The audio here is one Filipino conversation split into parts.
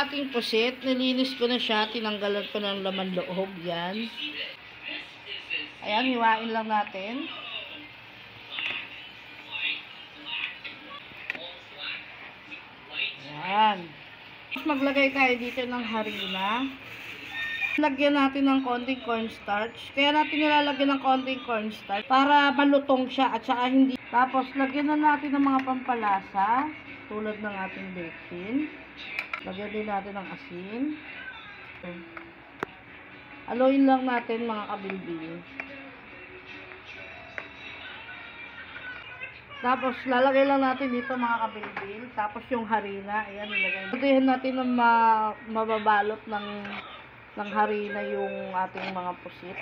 ating pusit. Nilinis ko na siya. Tinanggalan ko ng laman loob. Yan. Ayan, hiwain lang natin. Ayan. Maglagay tayo dito ng harina. Lagyan natin ng konting cornstarch. Kaya natin nilalagyan ng konting cornstarch para malutong siya at saka hindi. Tapos, lagyan na natin ng mga pampalasa tulad ng ating baking. Lagyan din natin ng asin. Haluin lang natin mga kabilbil. Tapos, lalagay lang natin dito mga kabilbil. Tapos, yung harina. Ayan, nilagay. Pagdahin natin na mababalot ng harina yung ating mga pusit.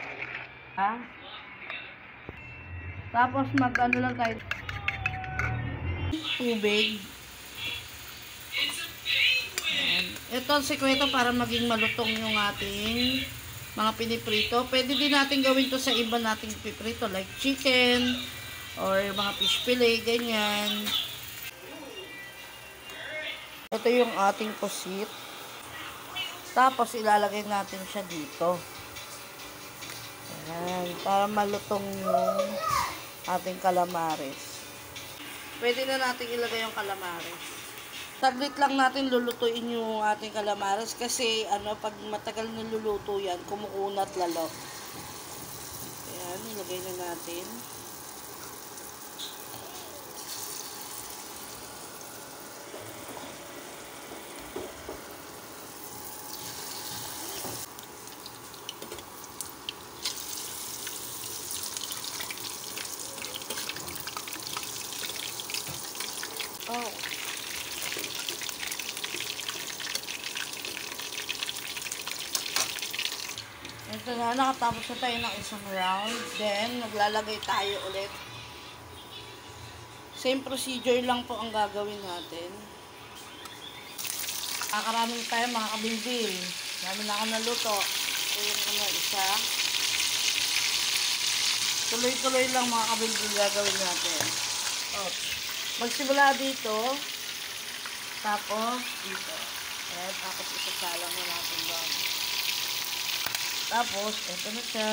Ha? Tapos, mag-ano lang tayo. Tubig. Ayan. Ito ang sikreto para maging malutong yung ating mga piniprito. Pwede din natin gawin to sa iba nating piprito like chicken or mga fish fillet, ganyan. Ito yung ating pusit. Tapos, ilalagay natin siya dito. Ayan, para malutong yung ating calamares. Pwede na natin ilagay yung calamares. Saglit lang natin lulutuin yung ating calamares kasi pag matagal na luluto yan, kumukunat lalo. Ayan, ilagay na natin. Oh. Ito na, nakatapos na tayo ng isang round. Then, naglalagay tayo ulit. Same procedure lang po ang gagawin natin. Kakarami na tayo mga kabilbil. Dami na ako naluto. Ito yung isa. Tuloy-tuloy lang mga kabilbil gagawin natin. Oh. Magsimula dito. Tapos, dito. Ayan, tapos isasalang mo natin doon. Tapos, ito na siya.